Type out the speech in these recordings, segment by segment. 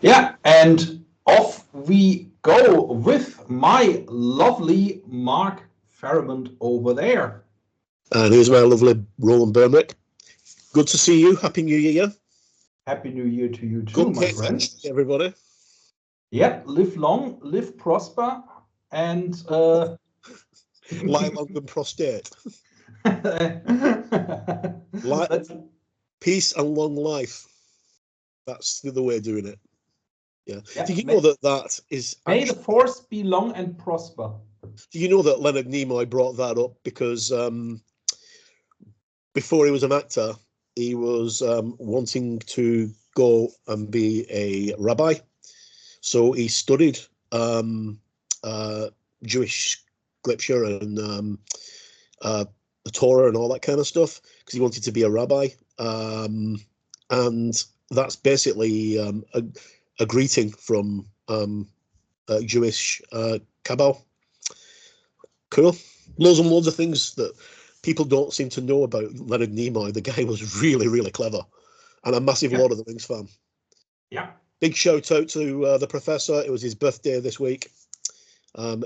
Yeah, and off we go with my lovely Mark Fairmont over there. And here's my lovely Roland Burmick. Good to see you. Happy New Year. Happy New Year to you too, Good my day, friend. everybody. Yeah, live long, live prosper, and Lie long and prostate. that's Peace and long life. That's the way of doing it. Yeah. yeah. Do you know that is May the actually? force be long and prosper. Do you know that Leonard Nimoy brought that up because before he was an actor, he was wanting to go and be a rabbi. So he studied Jewish scripture and the Torah and all that kind of stuff because he wanted to be a rabbi. And that's basically a greeting from Jewish Kabbalah. Cool. Loads and loads of things that people don't seem to know about Leonard Nimoy. The guy was really, really clever and a massive Yeah. Lord of the Rings fan. Yeah. Big shout out to the professor. It was his birthday this week. J.R.R.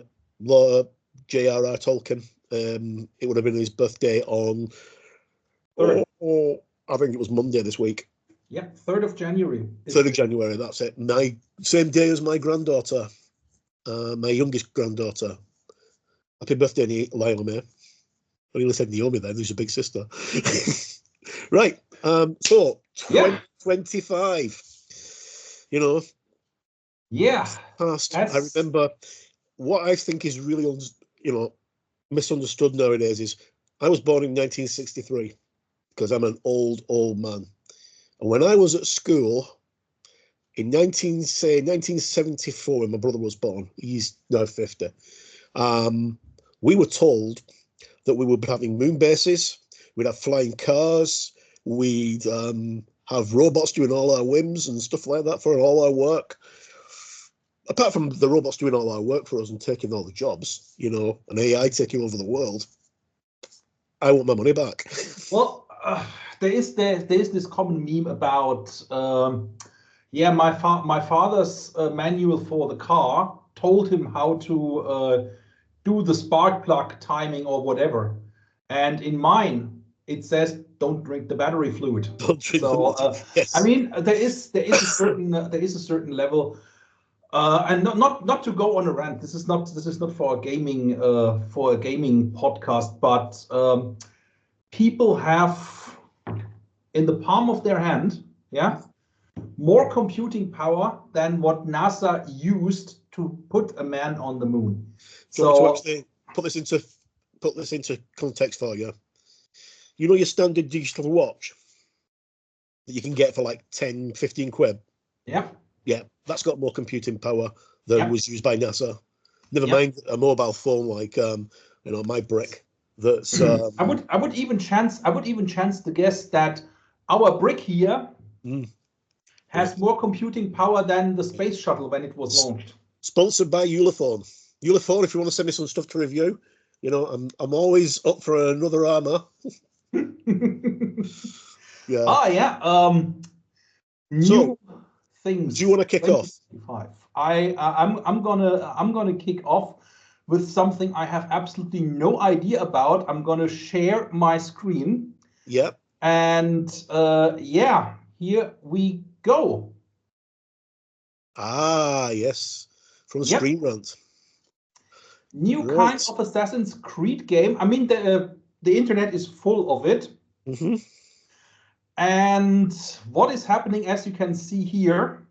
Tolkien. It would have been his birthday on, I think it was Monday this week. Yeah, 3rd of January. 3rd of January, that's it. Same day as my granddaughter, my youngest granddaughter. Happy birthday, Lionel May. I only said Naomi then, who's your big sister. Right. So 2025. You know. Yeah. Past. I remember what I think is really misunderstood nowadays is I was born in 1963 because I'm an old man. And when I was at school in 1974, when my brother was born, he's now 50, we were told that we would be having moon bases, we'd have flying cars, we'd have robots doing all our whims and stuff like that for all our work. Apart from the robots doing all our work for us and taking all the jobs, and AI taking over the world, I want my money back. Well, there is this common meme about my father's manual for the car told him how to do the spark plug timing or whatever, and in mine it says don't drink the battery fluid. Don't drink yes. I mean, there is a certain level. And not to go on a rant. This is not for a gaming podcast, but people have in the palm of their hand, more computing power than what NASA used to put a man on the moon. So to actually put this into context for you, your standard digital watch that you can get for like 10, 15 quid. Yeah. Yeah, that's got more computing power than was used by NASA. Never mind a mobile phone like my brick. That's I would even chance to guess that our brick here has more computing power than the space shuttle when it was launched. Sponsored by Ulefone. Ulefone, if you want to send me some stuff to review, I'm always up for another armor. Yeah. New things. Do you want to kick off? I'm gonna kick off with something I have absolutely no idea about. I'm gonna share my screen. Yep. And here we go. Ah, yes. From the Screen Rant. New kind of Assassin's Creed game. I mean, the internet is full of it. Mm-hmm. And what is happening, as you can see here,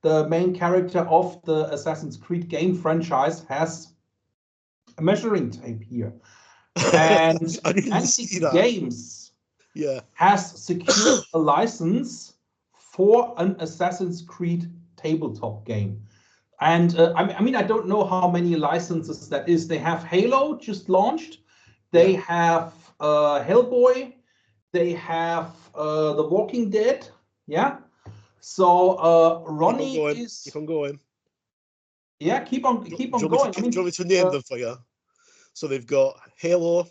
the main character of the Assassin's Creed game franchise has a measuring tape here. And Antique Games has secured a license for an Assassin's Creed tabletop game. And I mean, I don't know how many licenses that is. They have Halo just launched. They have Hellboy. They have The Walking Dead. Yeah. So Ronnie keep on going. Yeah, keep on going. Do you want me to name them for you? So they've got Halo,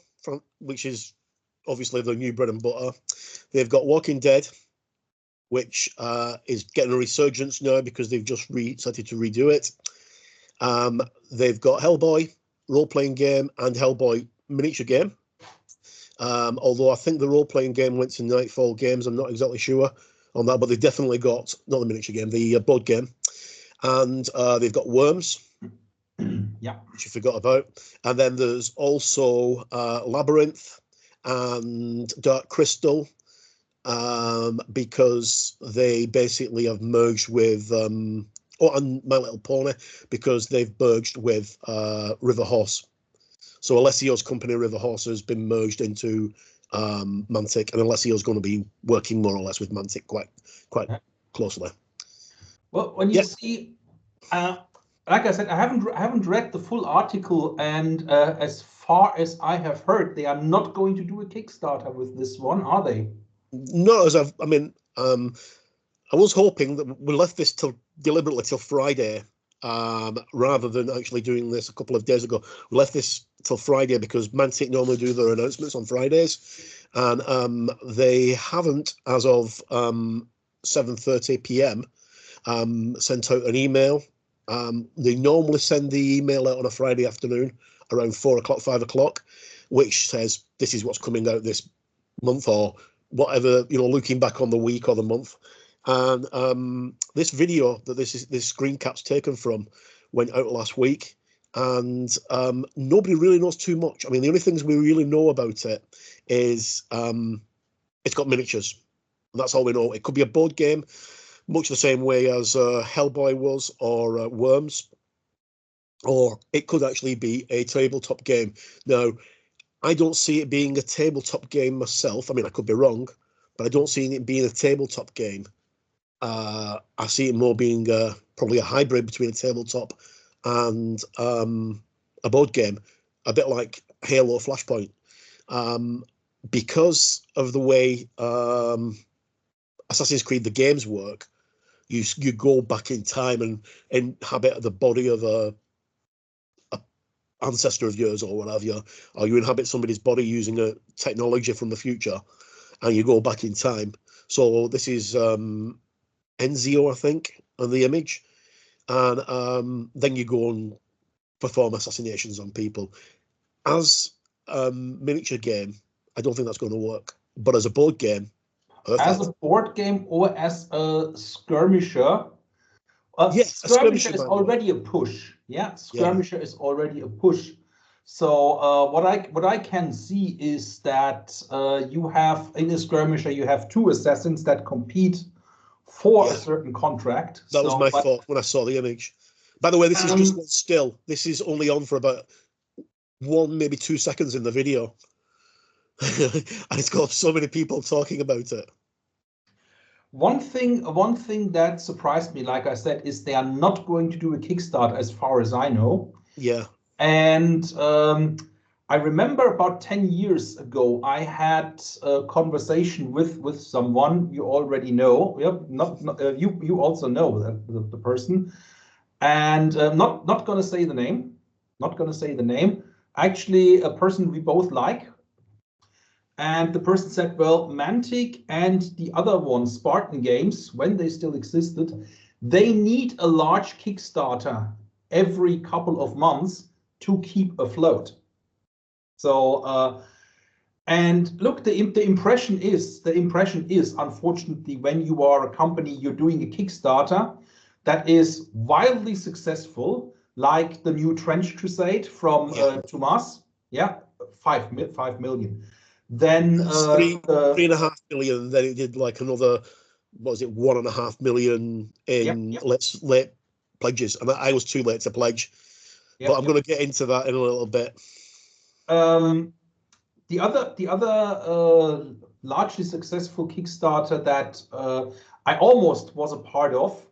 which is obviously the new bread and butter. They've got Walking Dead. which is getting a resurgence now because they've just started to redo it. They've got Hellboy role-playing game and Hellboy miniature game. Although I think the role-playing game went to Nightfall Games, I'm not exactly sure on that, but they've definitely got, not the miniature game, the board game. And they've got Worms, Yeah, which you forgot about. And then there's also Labyrinth and Dark Crystal, because they basically have merged with, and My Little Pony, because they've merged with River Horse. So Alessio's company, River Horse, has been merged into Mantic, and Alessio's going to be working more or less with Mantic quite closely. Well, when you see, like I said, I haven't read the full article, and as far as I have heard, they are not going to do a Kickstarter with this one, are they? Not as I mean, I was hoping that we left this deliberately till Friday, rather than actually doing this a couple of days ago. We left this till Friday because Mantic normally do their announcements on Fridays, and they haven't, as of 7:30 p.m. Sent out an email. They normally send the email out on a Friday afternoon around 4 o'clock, 5 o'clock, which says this is what's coming out this month or whatever, looking back on the week or the month. And this video that this screen cap's taken from went out last week, and nobody really knows too much. I mean, the only things we really know about it is it's got miniatures. And that's all we know. It could be a board game, much the same way as Hellboy was, or Worms, or it could actually be a tabletop game. Now, I don't see it being a tabletop game myself. I mean, I could be wrong, but I don't see it being a tabletop game. I see it more being probably a hybrid between a tabletop and a board game, a bit like Halo Flashpoint, because of the way Assassin's Creed the games work. You go back in time and inhabit the body of a ancestor of yours or whatever, or you inhabit somebody's body using a technology from the future, and you go back in time. So this is Enzio, I think, on the image, and then you go and perform assassinations on people. As a miniature game, I don't think that's going to work, but as a board game, perfect. As a board game or as a skirmisher, skirmisher is already a push. Yeah, skirmisher is already a push. So what I can see is that you have in a skirmisher you have two assassins that compete for a certain contract. That was my thought when I saw the image. By the way, this is just one still. This is only on for about 1, maybe 2 seconds in the video. And it's got so many people talking about it. One thing that surprised me, like I said, is they are not going to do a Kickstarter as far as I know. Yeah. And I remember about 10 years ago, I had a conversation with someone you already know. You also know the person, and not going to say the name. Not going to say the name. Actually, a person we both like. And the person said, well, Mantic and the other one, Spartan Games, when they still existed, they need a large Kickstarter every couple of months to keep afloat. So, and look, the impression is, unfortunately, when you are a company, you're doing a Kickstarter that is wildly successful, like the new Trench Crusade from Tomas. Yeah, 5 million. Then 3.5 million. Then it did like another, what was it, 1.5 million in late pledges, and I was too late to pledge. But I'm going to get into that in a little bit. The other largely successful Kickstarter that I almost was a part of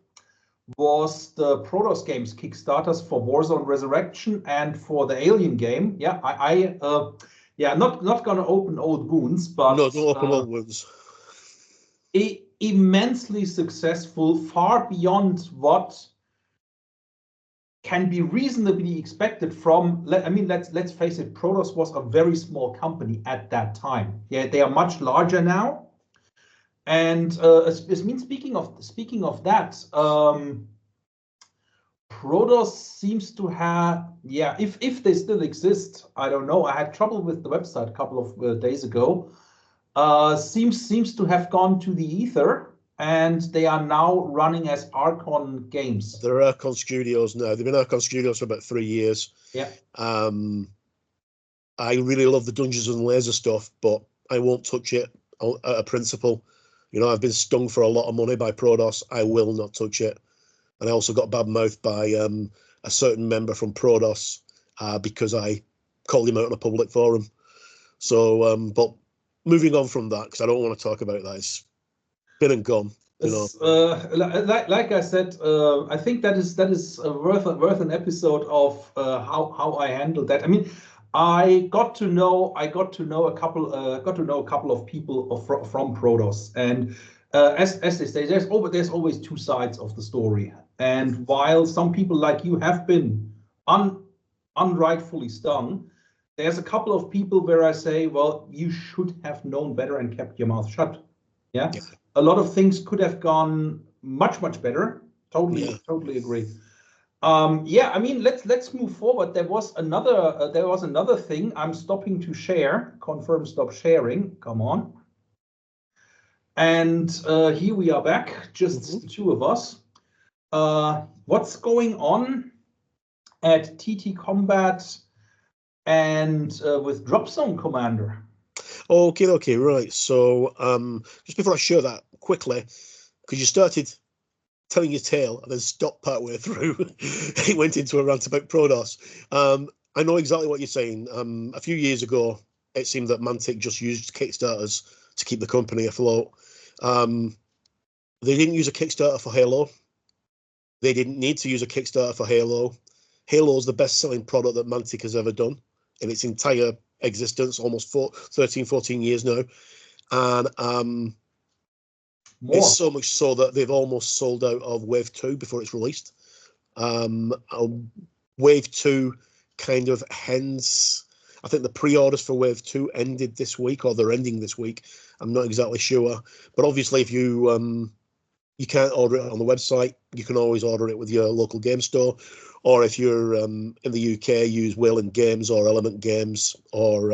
was the Protoss Games Kickstarters for Warzone Resurrection and for the Alien game. Yeah, not gonna open old wounds, but no, don't open old wounds. Immensely successful, far beyond what can be reasonably expected from. I mean, let's face it, Protoss was a very small company at that time. Yeah, they are much larger now, And speaking of that, Protos seems to have, yeah, if they still exist, I don't know. I had trouble with the website a couple of days ago. Seems to have gone to the ether, and they are now running as Archon Games. They're Archon Studios now. They've been Archon Studios for about 3 years. Yeah. I really love the Dungeons and Laser stuff, but I won't touch it at a principle. You know, I've been stung for a lot of money by Protos. I will not touch it. And I also got bad-mouthed by a certain member from Protos because I called him out on a public forum. So, but moving on from that, because I don't want to talk about that. It's been and gone. You know, like I said, I think that is worth an episode of how I handled that. I mean, I got to know a couple of people from Protos, and as they say, there's always two sides of the story. And while some people like you have been unrightfully stung, there's a couple of people where I say, well, you should have known better and kept your mouth shut. Yeah. A lot of things could have gone much better. Totally agree. Yeah, I mean, let's move forward. There was another thing. I'm stopping to share. Confirm stop sharing. Come on. And here we are back, just the two of us. What's going on at TT Combat and with Drop Zone Commander? Okay, right. So just before I share that quickly, because you started telling your tale and then stopped partway through, it went into a rant about Protos. I know exactly what you're saying. A few years ago, it seemed that Mantic just used Kickstarters to keep the company afloat. They didn't use a Kickstarter for Halo. They didn't need to use a Kickstarter for Halo. Halo is the best-selling product that Mantic has ever done in its entire existence, almost 13-14 years now. And it's so much so that they've almost sold out of Wave 2 before it's released. Wave 2 kind of ends. I think the pre-orders for Wave 2 ended this week, or they're ending this week. I'm not exactly sure. But obviously, if you can't order it on the website, you can always order it with your local game store. Or if you're in the UK, use Wayland Games or Element Games or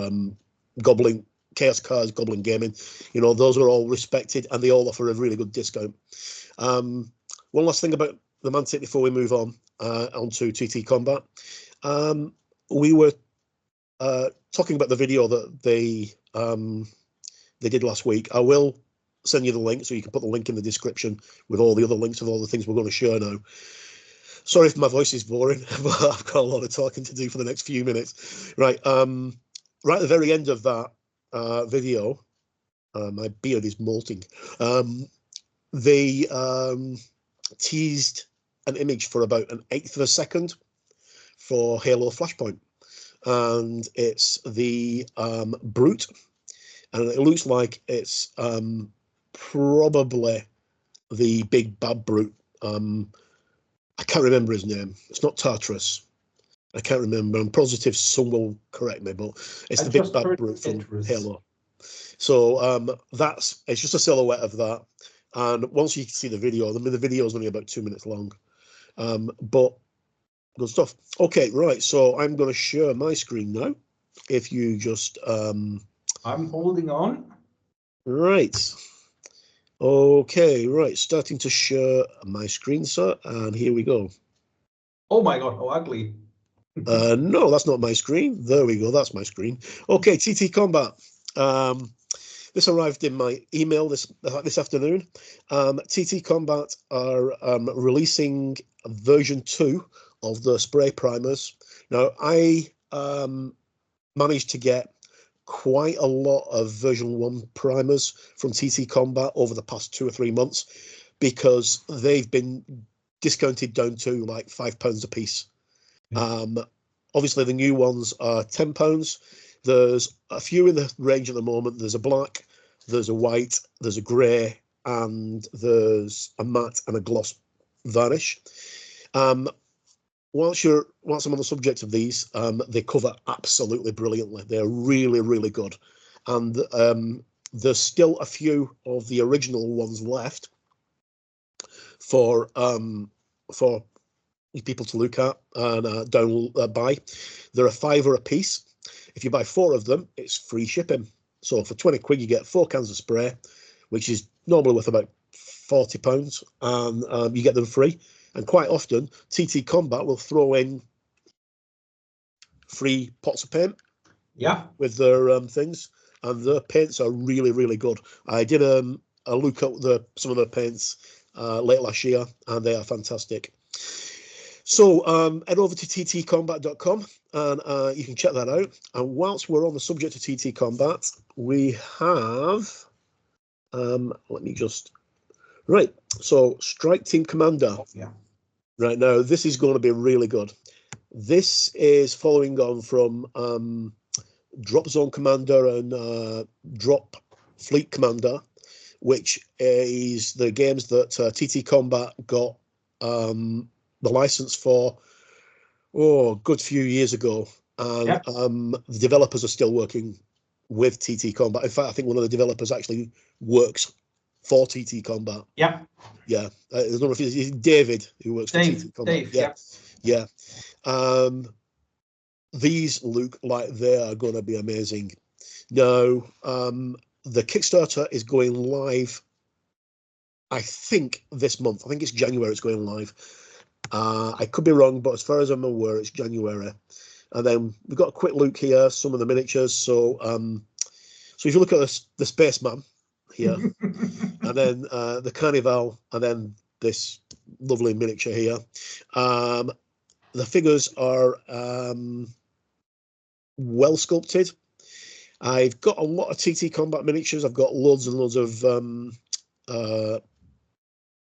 Chaos Cards, Goblin Gaming. You know, those are all respected and they all offer a really good discount. One last thing about the Mantic before we move on onto TT Combat. We were talking about the video that they did last week. I will send you the link so you can put the link in the description with all the other links of all the things we're going to share now. Sorry if my voice is boring, but I've got a lot of talking to do for the next few minutes. Right, right at the very end of that video, my beard is molting. They teased an image for about 1/8 of a second for Halo Flashpoint, and it's the Brute, and it looks like it's probably the big bad Brute. I can't remember his name. It's not Tartarus. I can't remember. I'm positive someone will correct me, but it's the big bad Brute from Halo. So it's just a silhouette of that. And once you see the video, I mean, the video is only about 2 minutes long. But good stuff. Okay, right. So I'm going to share my screen now. If you just... I'm holding on. Right. Okay, right. Starting to share my screen, sir. And here we go. Oh my God, how ugly. No, that's not my screen. There we go. That's my screen. Okay, TT Combat. This arrived in my email this afternoon. TT Combat are releasing version 2 of the spray primers. Now, I managed to get quite a lot of version 1 primers from TT Combat over the past 2 or 3 months because they've been discounted down to like £5 a piece. Obviously, the new ones are £10. There's a few in the range at the moment. There's a black, there's a white, there's a grey, and there's a matte and a gloss varnish. Whilst I'm on the subject of these, they cover absolutely brilliantly. They're really, really good. And There's still a few of the original ones left for people to look at and buy. They're £5 a piece. If you buy 4 of them, it's free shipping. So for 20 quid, you get 4 cans of spray, which is normally worth about £40, and you get them free. And quite often, TT Combat will throw in free pots of paint. Yeah. With their things, and their paints are really, really good. I did a look at some of their paints late last year, and they are fantastic. So head over to ttcombat.com and you can check that out. And whilst we're on the subject of TT Combat, we have let me just so Strike Team Commander. Yeah. Right now, this is going to be really good. This is following on from Drop Zone Commander and Drop Fleet Commander, which is the games that TT Combat got the license for a good few years ago, and the developers are still working with TT Combat. In fact, I think one of the developers actually works for TT Combat. Yeah. I don't know if it's David who works for TT Combat. Yeah. These look like they are going to be amazing. Now, the Kickstarter is going live, I think, this month. I think it's January it's going live. I could be wrong, but as far as I'm aware, it's January. And then we've got a quick look here, some of the miniatures. So if you look at the Spaceman here, and then the Carnival, and then this lovely miniature here. The figures are well sculpted. I've got a lot of TT Combat miniatures. I've got loads and loads of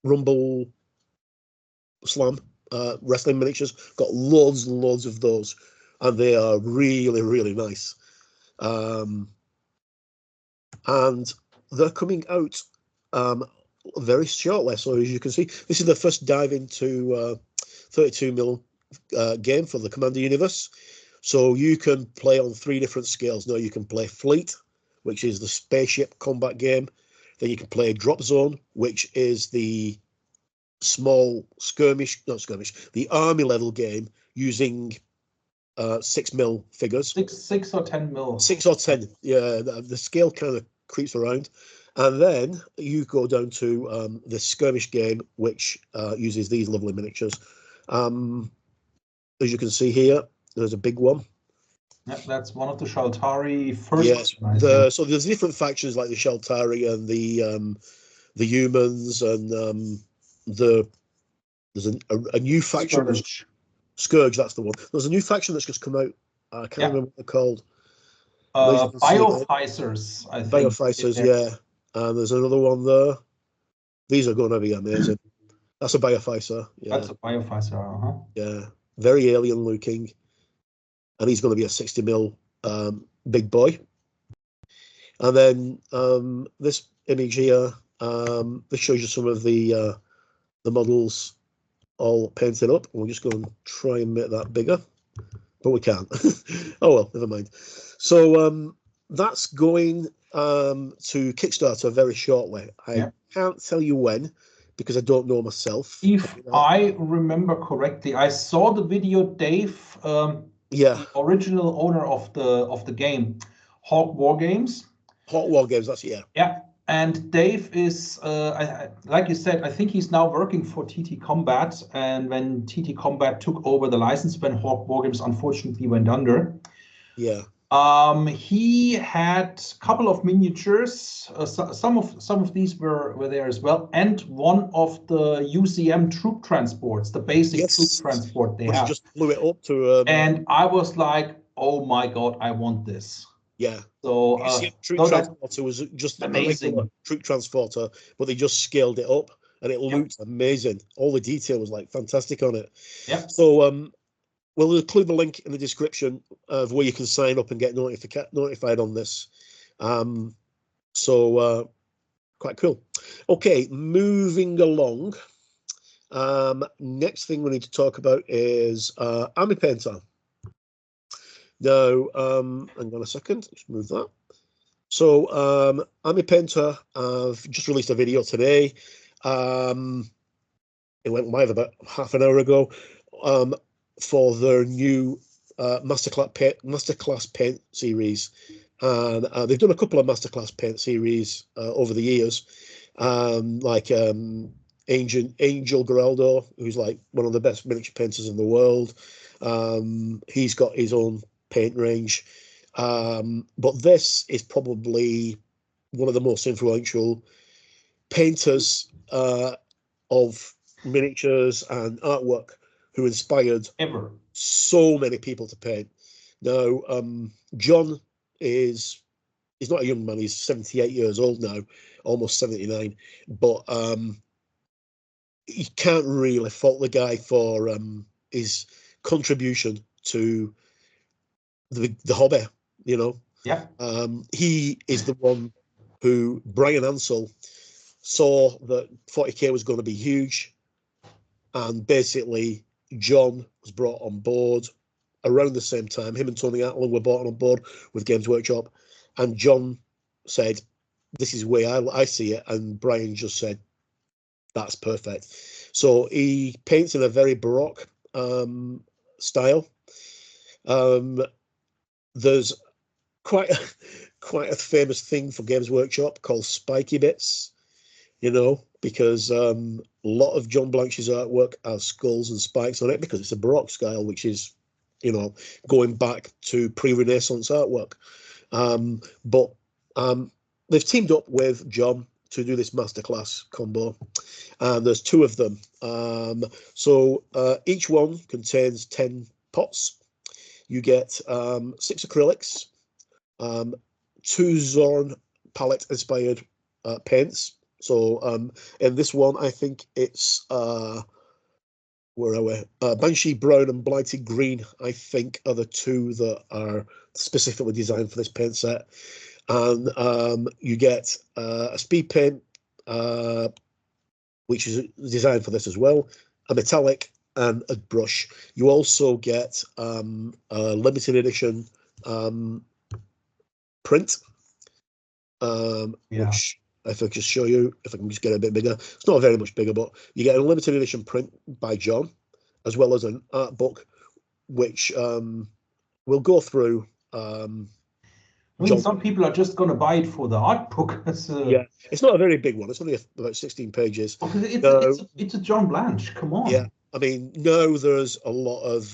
Rumble Slam wrestling miniatures. Got loads and loads of those, and they are really, really nice. And they're coming out very shortly. So as you can see, this is the first dive into 32mm game for the Commander universe. So you can play on 3 different scales. Now you can play Fleet, which is the spaceship combat game. Then you can play Drop Zone, which is the small the army level game using 6mm figures. 6 or 10mm. 6 or 10. Yeah, the scale kind of creeps around. And then you go down to the skirmish game, which uses these lovely miniatures. As you can see here, there's a big one. Yeah, that's one of the Shaltari first. Yes, so there's different factions like the Shaltari and the humans, and there's a new faction. Scourge, that's the one. There's a new faction that's just come out. I can't remember what they're called. Biophysers, I think. Biophysers, yeah. And there's another one there. These are going to be amazing. That's a Biophyser. Yeah. That's a Biophyser, Yeah. Very alien looking. And he's going to be a 60mm big boy. And then this image here, this shows you some of the models all painted up. We're just going to try and make that bigger, but we can't. Oh well, never mind. So that's going to Kickstarter very shortly. I can't tell you when, because I don't know myself. If I remember correctly, I saw the video. Dave, the original owner of the game, Hawk Wargames. Hawk Wargames, that's Yeah, and Dave is, like you said, I think he's now working for TT Combat. And when TT Combat took over the license, when Hawk Wargames unfortunately went under, he had a couple of miniatures. Some of these were there as well, and one of the UCM troop transports, the basic troop transport they have. Just blew it up to. And I was like, "Oh my God, I want this!" Yeah. So troop transporter was just amazing. A regular troop transporter, but they just scaled it up, and it looked amazing. All the detail was like fantastic on it. Yeah. So we'll include the link in the description of where you can sign up and get notified on this. So quite cool. Okay, moving along. Next thing we need to talk about is Army Painter. Now, hang on a second. Let's move that. So Army Painter have just released a video today. It went live about half an hour ago for their new Masterclass Paint series. And they've done a couple of Masterclass Paint series over the years, like Angel Geraldo, who's like one of the best miniature painters in the world. He's got his own paint range. But this is probably one of the most influential painters of miniatures and artwork who inspired Ever. so many people to paint. Now, John he's not a young man, he's 78 years old now, almost 79, but you can't really fault the guy for his contribution to the hobby, you know. Yeah. He is the one who, Brian Ansell, saw that 40k was going to be huge, and basically John was brought on board around the same time. Him and Tony Atlan were brought on board with Games Workshop, and John said, "This is the way I see it," and Brian just said, "That's perfect." So he paints in a very Baroque style. There's quite a famous thing for Games Workshop called spiky bits, you know, because a lot of John Blanche's artwork has skulls and spikes on it because it's a Baroque style, which is, you know, going back to pre-Renaissance artwork. But they've teamed up with John to do this masterclass combo, and there's two of them. So each one contains 10 pots. You get 6 acrylics, 2 Zorn palette inspired paints. So in this one, I think it's where are we? Banshee Brown and Blighted Green, I think, are the two that are specifically designed for this paint set. And you get a speed paint, which is designed for this as well, a metallic, and a brush. You also get a limited edition print, which if I just show you, if I can just get a bit bigger, it's not very much bigger, but you get a limited edition print by John, as well as an art book, which we'll go through. I mean, some people are just going to buy it for the art book. Yeah, it's not a very big one. It's only about 16 pages. It's a John Blanche. Come on. Yeah, I mean, now there's a lot of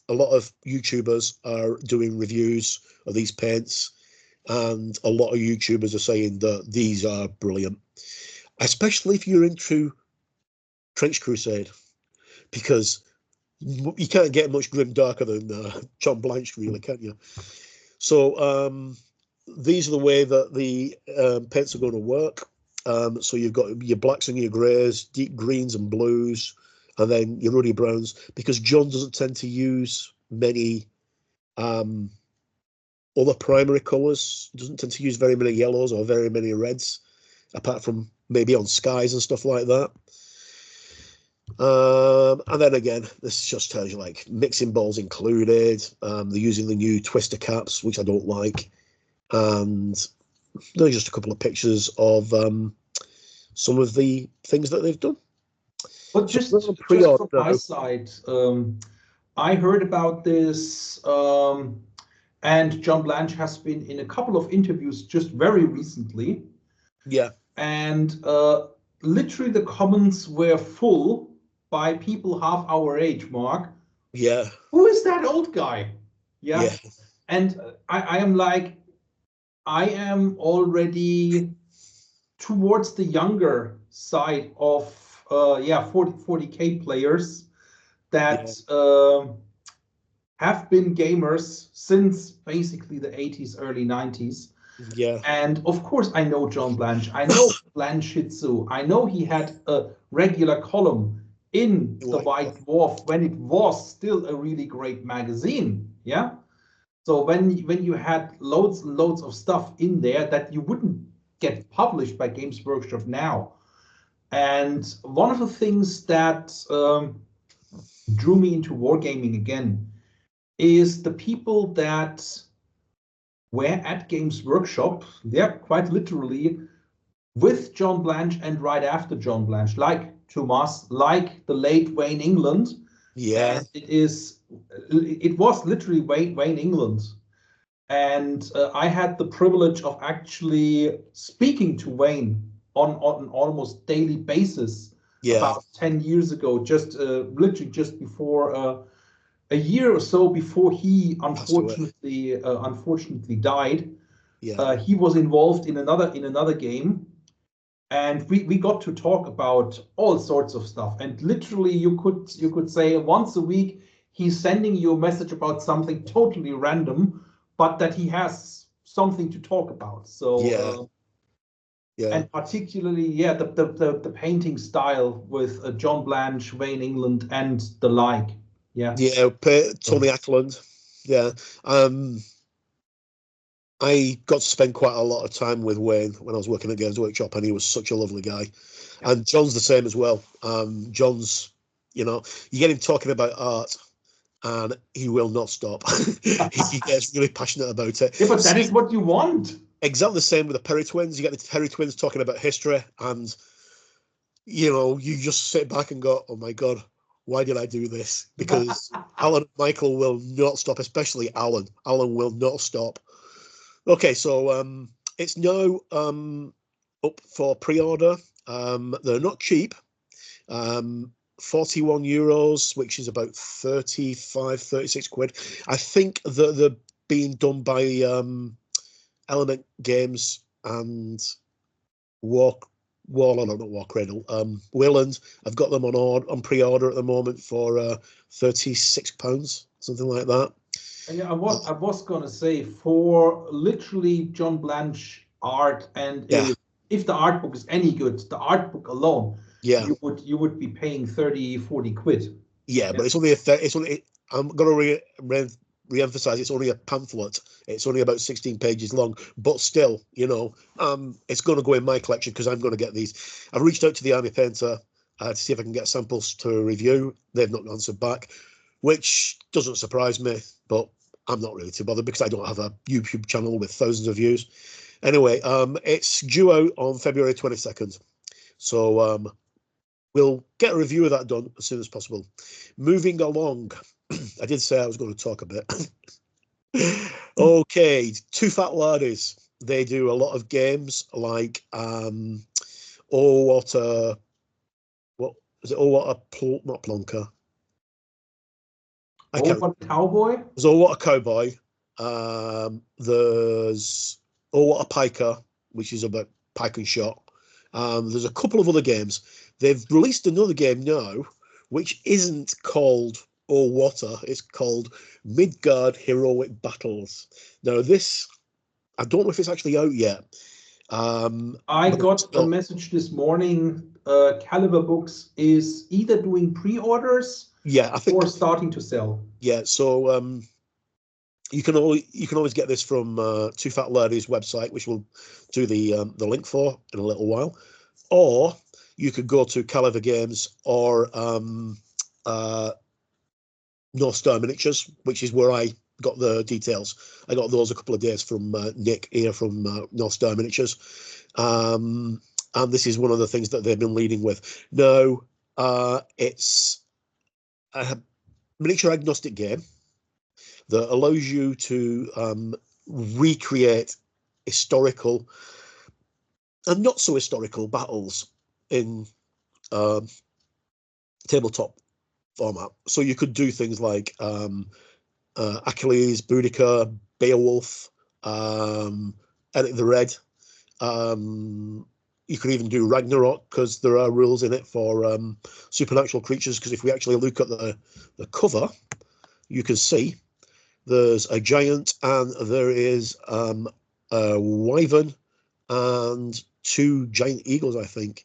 YouTubers are doing reviews of these paints, and a lot of YouTubers are saying that these are brilliant, especially if you're into Trench Crusade, because you can't get much grim darker than John Blanche, really, can you? So these are the way that the paints are going to work. So you've got your blacks and your greys, deep greens and blues, and then your ruddy browns, because John doesn't tend to use many other primary colours, doesn't tend to use very many yellows or very many reds, apart from maybe on skies and stuff like that. And then again, this just tells you like mixing balls included. They're using the new twister caps, which I don't like. And there's just a couple of pictures of some of the things that they've done. But just from my side, I heard about this, and John Blanche has been in a couple of interviews just very recently. Yeah. And literally the comments were full by people half our age, Mark. Yeah. Who is that old guy? Yeah. And I am like, I am already towards the younger side of 40K players that have been gamers since basically the 80s, early 90s. Yeah. And of course, I know John Blanche. I know Blanchitsu. I know he had a regular column in the White Dwarf when it was still a really great magazine. Yeah. So when you had loads and loads of stuff in there that you wouldn't get published by Games Workshop now. And one of the things that drew me into wargaming again is the people that were at Games Workshop, yeah, quite literally, with John Blanche and right after John Blanche, like Thomas, like the late Wayne England. Yeah. And it was literally Wayne England. And I had the privilege of actually speaking to Wayne on an almost daily basis Yeah. about 10 years ago, just literally just before a year or so before he Passed away. unfortunately died. Yeah. He was involved in another game, and we got to talk about all sorts of stuff. And literally, you could say once a week he's sending you a message about something totally random, but that he has something to talk about. So Yeah. Yeah. and particularly, yeah, the painting style with John Blanche, Wayne England, and the like. Yeah. Yeah. Tony Ackland. Yeah. I got to spend quite a lot of time with Wayne when I was working at Games Workshop, and he was such a lovely guy. Yeah. And John's the same as well. John's, you get him talking about art, and he will not stop. He gets really passionate about it. Yeah, but that is what you want. Exactly the same with the Perry twins. You get the Perry twins talking about history, and you just sit back and go, "Oh my God, why did I do this?" Because Alan and Michael will not stop, especially Alan. Alan will not stop. Okay, so it's now up for pre-order. They're not cheap. 41 euros, which is about 36 quid. I think that they're being done by Element Games and War Cradle. Warland. I've got them on pre-order at the moment for £36, something like that. Yeah, I was gonna say, for literally John Blanche art, and Yeah, if the art book is any good, the art book alone, yeah, you would be paying 30-40 quid. yeah. Yeah. But it's only. I'm gonna re-emphasize. It's only a pamphlet. It's only about 16 pages long. But still, it's gonna go in my collection because I'm gonna get these. I've reached out to the Army Painter to see if I can get samples to review. They've not answered back, which doesn't surprise me. But I'm not really too bothered because I don't have a YouTube channel with thousands of views. Anyway, it's due out on February 22nd. So we'll get a review of that done as soon as possible. Moving along, I did say I was going to talk a bit. Okay, Two Fat Laddies. They do a lot of games like what is it? Not Plonker. I can't. What cowboy? There's What a Cowboy. There's What a Piker, which is about pike and shot. There's a couple of other games. They've released another game now, which isn't called Water. It's called Midgard Heroic Battles. Now, this, I don't know if it's actually out yet. I got a message this morning. Caliber Books is either doing pre-orders, yeah, I think, or starting to sell. Yeah, so you can always get this from Two Fat Ladies website, which we'll do the link for in a little while, or you could go to Caliber Games or North Star Miniatures, which is where I got the details. I got those a couple of days from Nick here from North Star Miniatures, and this is one of the things that they've been leading with. Now, it's a miniature agnostic game that allows you to recreate historical and not so historical battles in tabletop format. So you could do things like Achilles, Boudica, Beowulf, Eric the Red. You could even do Ragnarok because there are rules in it for supernatural creatures. Because if we actually look at the cover, you can see there's a giant and there is a wyvern and two giant eagles, I think,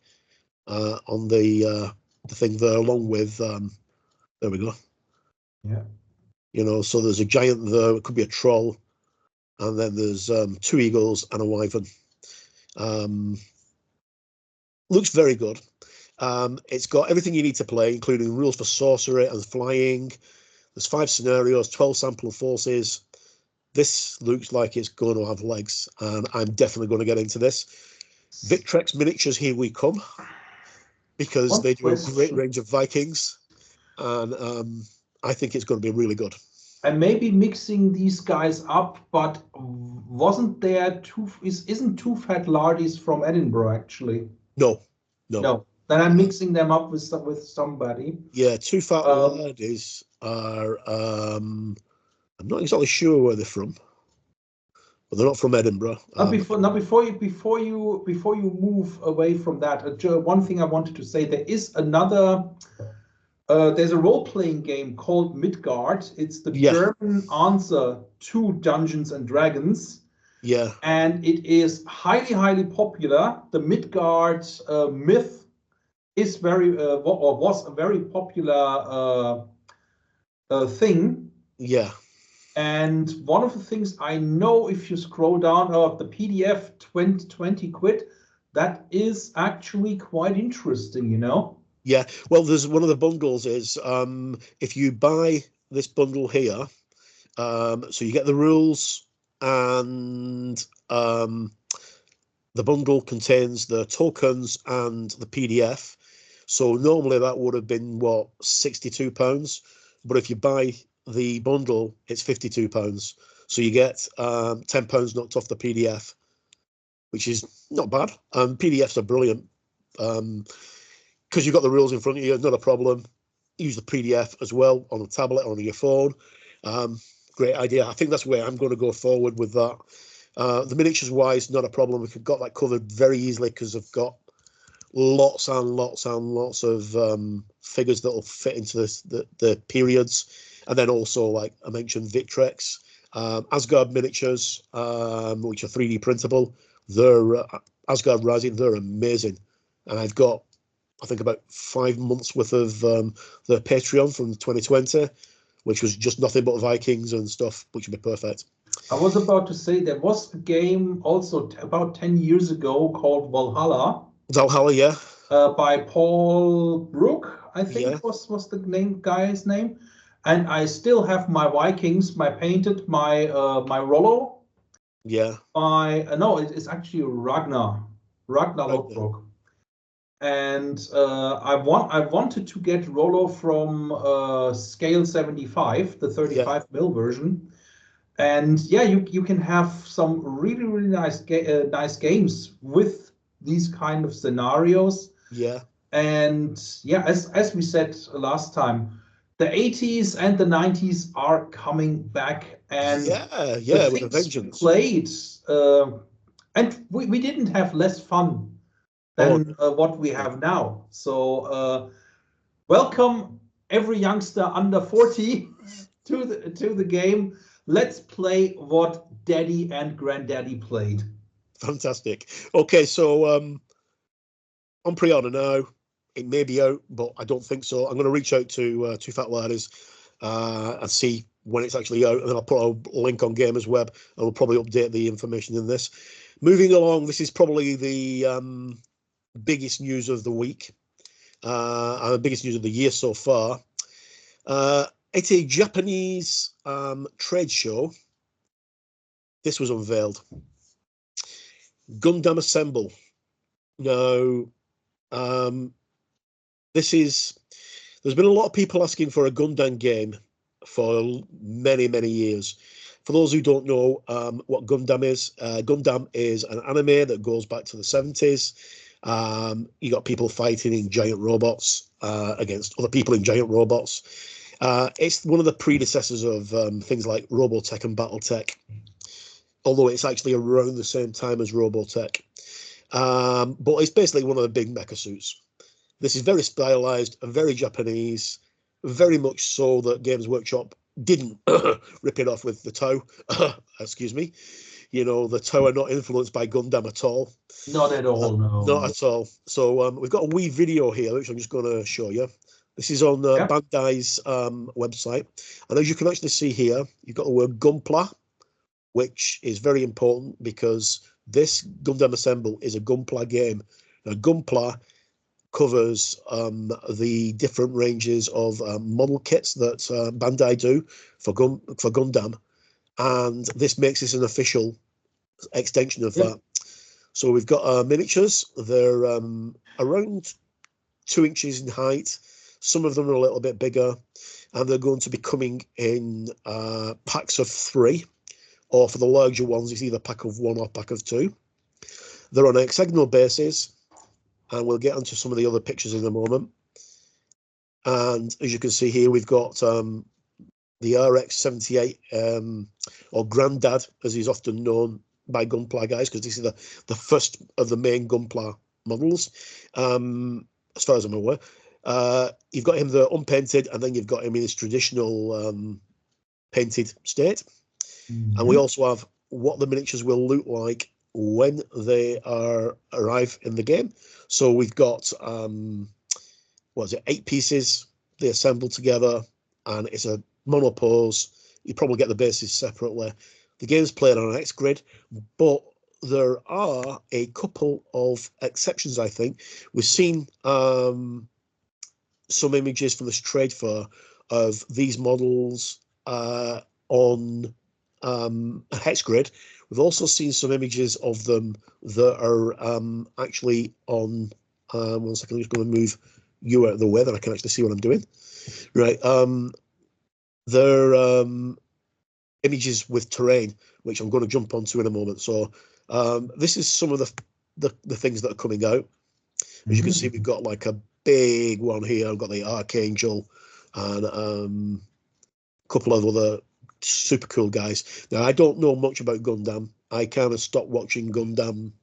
on the thing there, along with there we go. Yeah. So there's a giant there. It could be a troll, and then there's two eagles and a wyvern. Looks very good. It's got everything you need to play, including rules for sorcery and flying. There's 5 scenarios, 12 sample forces. This looks like it's going to have legs, and I'm definitely going to get into this. Victrex Miniatures, here we come, because they do a great range of Vikings, and I think it's going to be really good. I may be mixing these guys up, but wasn't there isn't Two Fat Lardies from Edinburgh actually? No. Then I'm mixing them up with somebody. Yeah, Two Fat Lardies are. I'm not exactly sure where they're from, but they're not from Edinburgh. Before you move away from that, one thing I wanted to say: there is another. There's a role-playing game called Midgard. It's the German answer to Dungeons and Dragons. Yeah. And it is highly, highly popular. The Midgard myth is was a very popular thing. Yeah. And one of the things I know, if you scroll down the PDF 20 quid, that is actually quite interesting, you know? Yeah, well, there's one of the bundles is if you buy this bundle here, so you get the rules, and the bundle contains the tokens and the PDF. So normally that would have been what, £62, but if you buy the bundle, it's £52. So you get £10 knocked off the PDF, which is not bad. PDFs are brilliant. Because you've got the rules in front of you, not a problem. Use the PDF as well on a tablet, on your phone. Great idea. I think that's where I'm going to go forward with that. The miniatures wise, not a problem. We've got that covered very easily because I've got lots and lots and lots of figures that will fit into the periods. And then also, like I mentioned, Victrex, Asgard miniatures, which are 3D printable. They're Asgard Rising, they're amazing. And I've got, I think, about 5 months worth of the Patreon from 2020, which was just nothing but Vikings and stuff, which would be perfect. I was about to say there was a game also about 10 years ago called Valhalla. Valhalla, yeah. By Paul Brook, I think was the guy's name. And I still have my Vikings, my painted, my Rollo. Yeah. No, it's actually Ragnar Lothbrok. And I wanted to get Rollo from scale 75, the 35 mil version. And yeah, you can have some really, really nice games with these kind of scenarios. Yeah. And yeah, as we said last time, the 80s and the 90s are coming back, and the with a vengeance. Played, and we didn't have less fun than what we have now. So welcome every youngster under 40 to the game. Let's play what Daddy and Granddaddy played. Fantastic. Okay, so on pre-order now. It may be out, but I don't think so. I'm going to reach out to Two Fat Lardies and see when it's actually out, and then I'll put a link on Gamers Web, and we'll probably update the information in this. Moving along, this is probably the biggest news of the week and the biggest news of the year so far. At a Japanese trade show, this was unveiled. Gundam Assemble. Now, there's been a lot of people asking for a Gundam game for many, many years. For those who don't know what Gundam is an anime that goes back to the 70s. You got people fighting in giant robots against other people in giant robots. It's one of the predecessors of things like Robotech and Battletech, although it's actually around the same time as Robotech. But it's basically one of the big mecha suits. This is very stylized and very Japanese, very much so that Games Workshop didn't rip it off with the toe. Excuse me. You know, the toe are not influenced by Gundam at all. Not at all, no. Not at all. So we've got a wee video here, which I'm just going to show you. This is on Bandai's website. And as you can actually see here, you've got the word Gunpla, which is very important because this Gundam Assemble is a Gunpla game. Now, Gunpla covers the different ranges of model kits that Bandai do for Gundam. and this makes this an official extension of Yep. that. So we've got miniatures. They're around 2 inches in height. Some of them are a little bit bigger, and they're going to be coming in packs of 3, or for the larger ones, it's either pack of 1 or pack of 2. They're on a hexagonal basis, and we'll get onto some of the other pictures in a moment. And as you can see here, we've got the RX-78, or Grandad, as he's often known by Gunpla guys, because this is the first of the main Gunpla models, as far as I'm aware. You've got him there unpainted, and then you've got him in his traditional painted state. Mm-hmm. And we also have what the miniatures will look like when they arrive in the game. So we've got 8 pieces they assemble together, and it's a monopose. You probably get the bases separately. The game's played on an X grid, but there are a couple of exceptions, I think. We've seen some images from this trade fair of these models on a hex grid. We've also seen some images of them that are actually on. 1 second, I'm just going to move you out of the way, then I can actually see what I'm doing. Right. They're images with terrain, which I'm going to jump onto in a moment. So this is some of the things that are coming out. As you can see, we've got like a big one here. I've got the Archangel and a couple of other super cool guys. Now, I don't know much about Gundam. I kind of stopped watching Gundam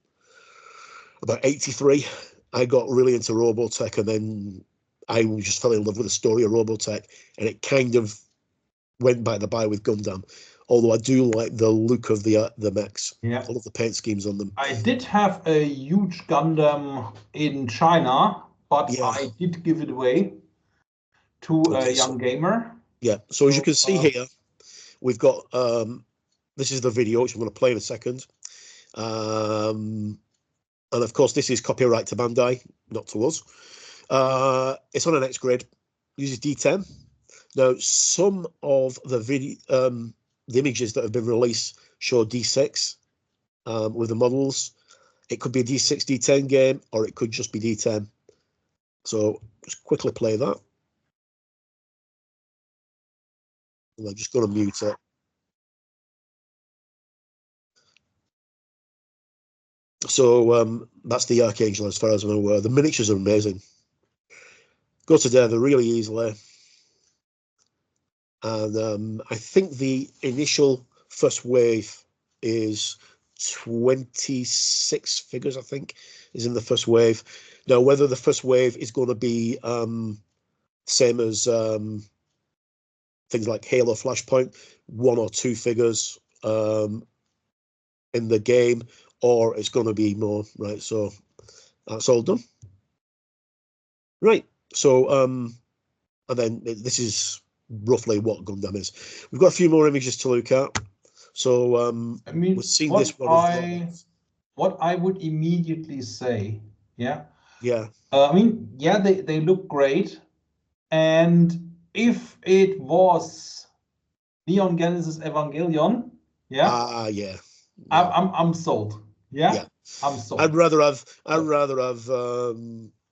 about 83. I got really into Robotech, and then I just fell in love with the story of Robotech, and it kind of went by the by with Gundam. Although I do like the look of the mechs. Yeah. I love the paint schemes on them. I did have a huge Gundam in China, but Yeah. I did give it away to a young gamer. Yeah. So as you can see here, we've got this is the video, which I'm going to play in a second. And of course, this is copyright to Bandai, not to us. It's on an X grid, uses D10. Now, some of the the images that have been released show D6 with the models. It could be a D6, D10 game, or it could just be D10. So just quickly play that. And I'm just going to mute it. So that's the Archangel as far as I'm aware. The miniatures are amazing. Go to there really easily. And I think the initial first wave is 26 figures, I think, is in the first wave. Now, whether the first wave is going to be same as things like Halo Flashpoint, 1 or 2 figures in the game, or it's going to be more, right? So that's all done. Right. So, and then this is roughly what Gundam is. We've got a few more images to look at. So, I mean, we've seen this one. What I would immediately say, yeah. Yeah. I mean, yeah, they look great. And if it was Neon Genesis Evangelion, yeah, Yeah. I'm sold. Yeah, I'm sold. I'd rather have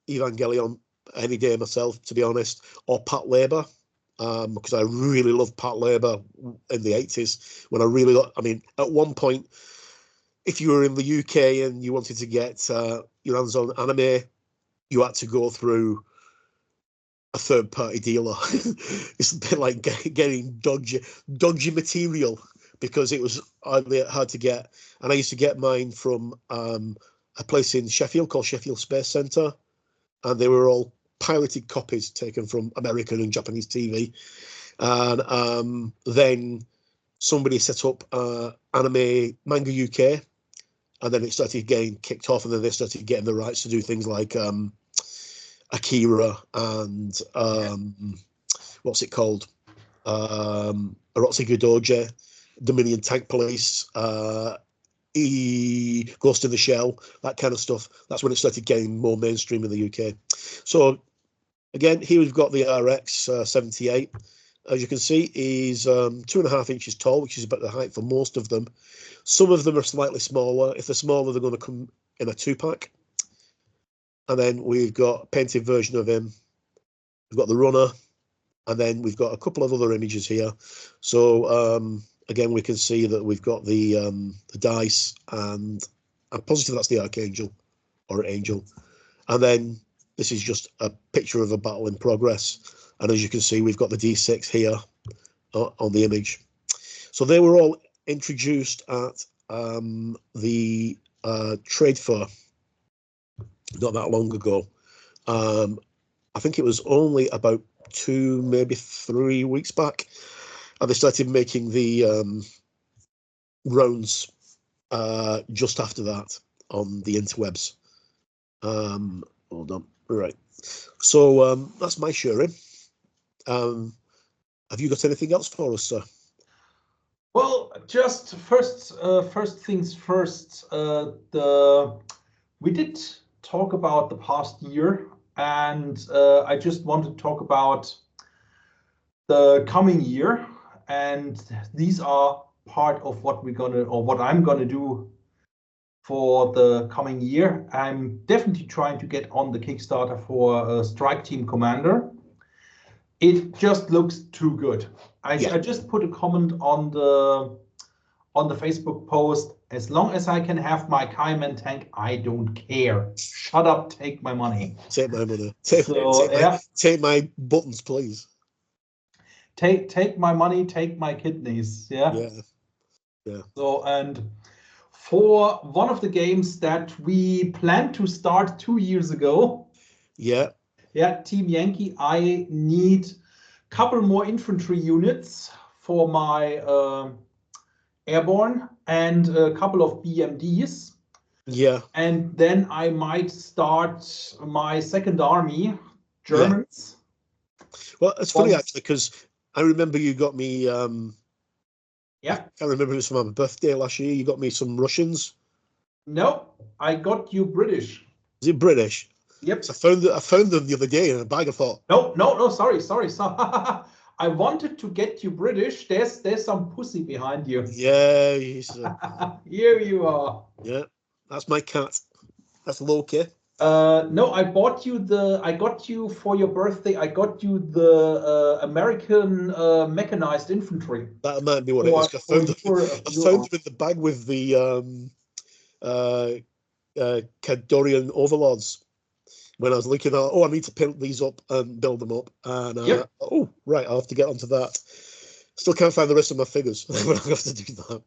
Evangelion any day myself, to be honest, or Pat Labor, because I really loved Pat Labor in the 80s when I mean, at one point, if you were in the UK and you wanted to get your hands on anime, you had to go through a third-party dealer. It's a bit like getting dodgy material, because it was hard to get. And I used to get mine from a place in Sheffield called Sheffield Space Centre, and they were all pirated copies taken from American and Japanese TV. And then somebody set up Anime Manga UK, and then it started getting kicked off, and then they started getting the rights to do things like Akira and what's it called? Orotsugu Dojo, Dominion Tank Police, Ghost in the Shell, that kind of stuff. That's when it started getting more mainstream in the UK. So again, here we've got the RX 78. as you can see, is 2.5 inches tall, which is about the height for most of them. Some of them are slightly smaller. If they're smaller, they're going to come in a 2-pack. And then we've got a painted version of him. We've got the runner, and then we've got a couple of other images here. So again, we can see that we've got the dice, and I'm positive that's the Archangel or Angel. And then this is just a picture of a battle in progress. And as you can see, we've got the D6 here on the image. So they were all introduced at the trade fair not that long ago. I think it was only about 2, maybe 3 weeks back, and they started making the rounds just after that on the interwebs. Hold on, right. So that's my sharing. Have you got anything else for us, sir? Well, just first things first. We did talk about the past year, and I just want to talk about the coming year, and these are part of what I'm gonna do for the coming year. I'm definitely trying to get on the Kickstarter for Strike Team Commander. It just looks too good. I just put a comment on the Facebook post. As long as I can have my Kaiman tank, I don't care. Shut up, take my money. Take my money. Take my buttons, please. Take my money, take my kidneys. Yeah. So, and for one of the games that we planned to start 2 years ago. Team Yankee, I need a couple more infantry units for my airborne and a couple of BMDs. And then I might start my second army, Germans. Well, it's funny actually, because I remember you got me. I can't remember, it was for my birthday last year. You got me some Russians. No, I got you British. Is it British? Yep. So I found them the other day in a bag. I thought, no, sorry. I wanted to get you British. There's some pussy behind you. Yeah. Here you are. Yeah, that's my cat. That's Loki. No, I got you for your birthday. I got you the American mechanized infantry. That might be what it is. I found them in the bag with the Cadorian overlords. When I was looking at, I need to build these up and build them up, and right, I'll have to get onto that. Still can't find the rest of my figures. I'll have to do that.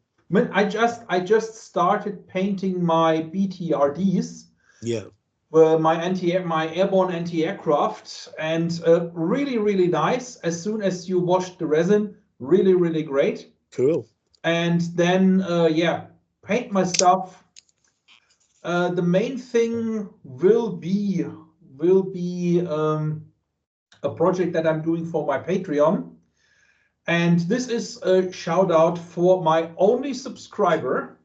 I just started painting my BTRDs. My airborne anti-aircraft, and really nice. As soon as you wash the resin, really great. Cool. And then paint my stuff. The main thing will be a project that I'm doing for my Patreon, and this is a shout out for my only subscriber,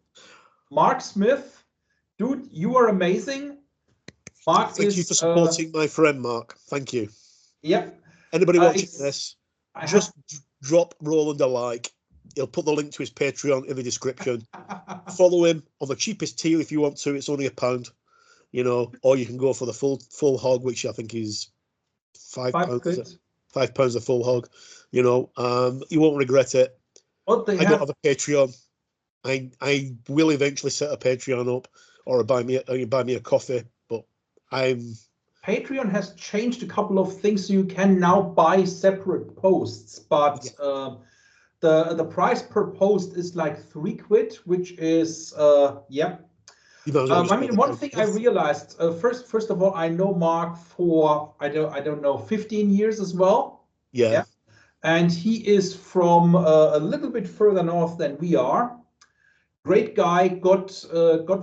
Mark Smith. Dude, you are amazing. Mark, thank you for supporting my friend Mark. Thank you. Yep. Anybody watching this, just drop Roland a like. He'll put the link to his Patreon in the description. Follow him on the cheapest tier if you want to. It's only £1, or you can go for the full hog, which I think is £5. £5 a full hog. You won't regret it. I don't have a Patreon. I will eventually set a Patreon up, or buy me a coffee. But Patreon has changed a couple of things, so you can now buy separate posts, but the price per post is like £3, which is one thing I realized, first of all, I know Mark for I don't know 15 years as well. And he is from a little bit further north than we are. Great guy, got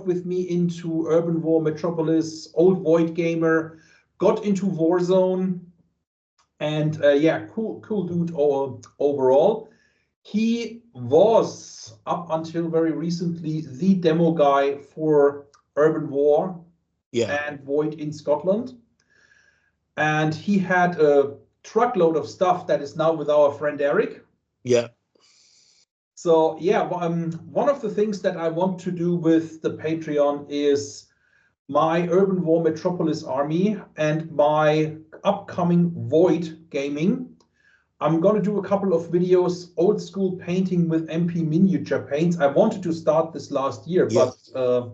with me into Urban War, Metropolis, old Void gamer, got into Warzone, and cool dude overall. He was, up until very recently, the demo guy for Urban War and Void in Scotland. And he had a truckload of stuff that is now with our friend Eric. Yeah. So yeah, one of the things that I want to do with the Patreon is my Urban War Metropolis army and my upcoming Void gaming. I'm going to do a couple of videos, old school painting with MP miniature paints. I wanted to start this last year, Yeah. but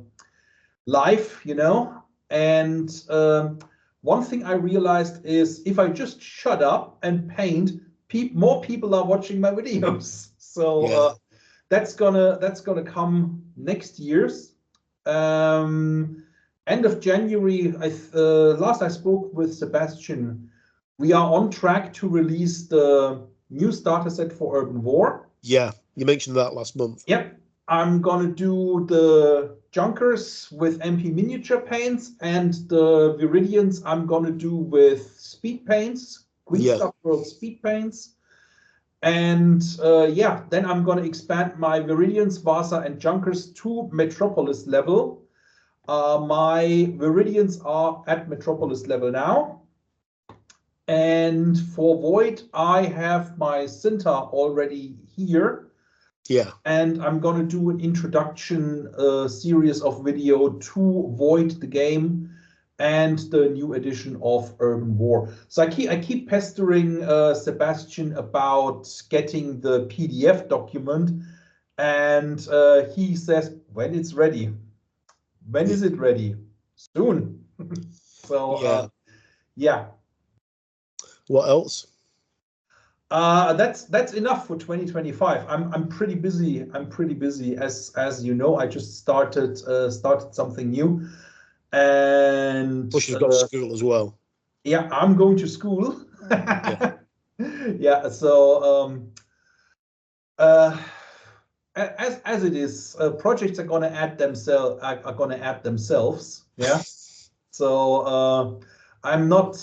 life, you know. And one thing I realized is if I just shut up and paint, more people are watching my videos. So Yeah. that's gonna come next year's. End of January, last I spoke with Sebastian, we are on track to release the new starter set for Urban War. Yeah, you mentioned that last month. Yep. I'm gonna do the Junkers with MP miniature paints, and the Viridians I'm gonna do with speed paints, Queenstuff World speed paints. And yeah, then I'm gonna expand my Viridians, Vasa, and Junkers to Metropolis level. My Viridians are at Metropolis level now. And for Void, I have my Cinta already here. Yeah. And I'm going to do an introduction series of video to Void the game and the new edition of Urban War. So I keep pestering Sebastian about getting the PDF document, and he says, when it's ready. When is it ready? Soon. So yeah. What else? That's enough for 2025. I'm pretty busy. I'm pretty busy. As you know, I just started something new, and Plus, you've got school as well. Yeah, I'm going to school. Yeah. Yeah. So as it is, projects are gonna add themselves. Yeah. So I'm not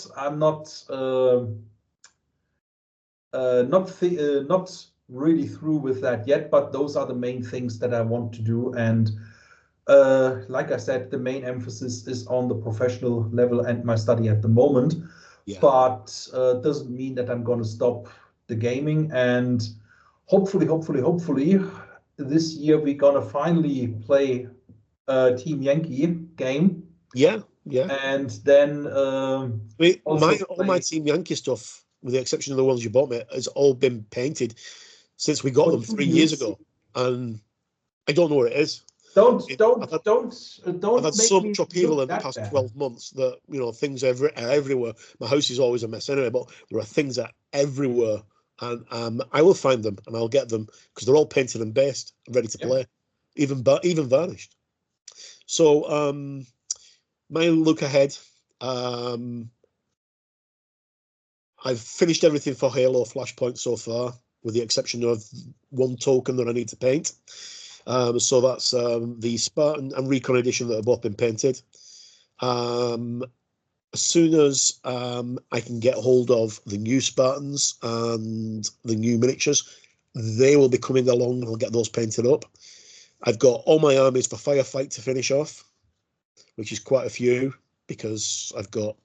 not really through with that yet, but those are the main things that I want to do. And like I said, the main emphasis is on the professional level and my study at the moment. Yeah. But doesn't mean that I'm going to stop the gaming. And hopefully, this year we're going to finally play a Team Yankee game. Yeah. Yeah. And then all my Team Yankee stuff, with the exception of the ones you bought me, has all been painted since we got them 3 years ago, and I don't know where it is. Don't I've had so much upheaval in the that past bad. 12 months that, you know, things are everywhere. My house is always a mess anyway, but there are things that are everywhere, and I will find them and I'll get them because they're all painted and based and ready to play, even varnished. So my look ahead, I've finished everything for Halo Flashpoint so far, with the exception of one token that I need to paint. So that's the Spartan and Recon edition that have both been painted. As soon as I can get hold of the new Spartans and the new miniatures, they will be coming along and I'll get those painted up. I've got all my armies for Firefight to finish off, which is quite a few, because I've got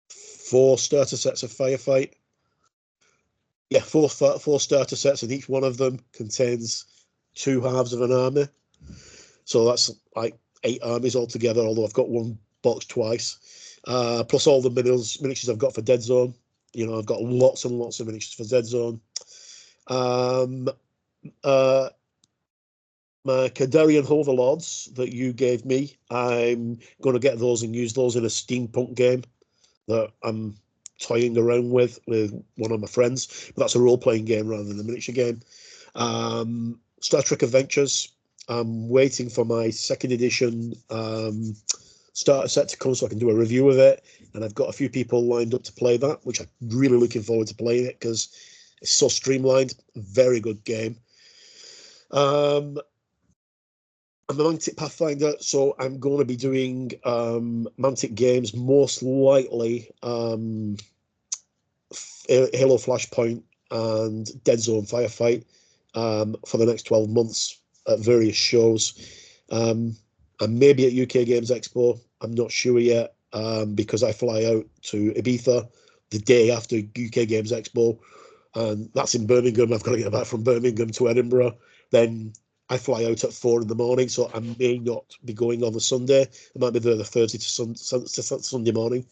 4 starter sets of Firefight. Yeah, four starter sets, and each one of them contains 2 halves of an army. So that's like 8 armies altogether, although I've got one box twice. Plus all the miniatures I've got for Dead Zone. You know, I've got lots and lots of miniatures for Dead Zone. My Kadarian Overlords that you gave me, I'm going to get those and use those in a steampunk game that I'm toying around with one of my friends. But that's a role-playing game rather than a miniature game. Star Trek Adventures, I'm waiting for my 2nd edition starter set to come so I can do a review of it. And I've got a few people lined up to play that, which I'm really looking forward to playing it because it's so streamlined. Very good game. I'm a Mantic Pathfinder, so I'm going to be doing Mantic games, most likely Halo Flashpoint and Dead Zone Firefight for the next 12 months at various shows. And maybe at UK Games Expo, I'm not sure yet. because I fly out to Ibiza the day after UK Games Expo, and that's in Birmingham. I've got to get back from Birmingham to Edinburgh. Then I fly out at 4 a.m, so I may not be going on the Sunday. I might be there the Thursday to Sunday morning.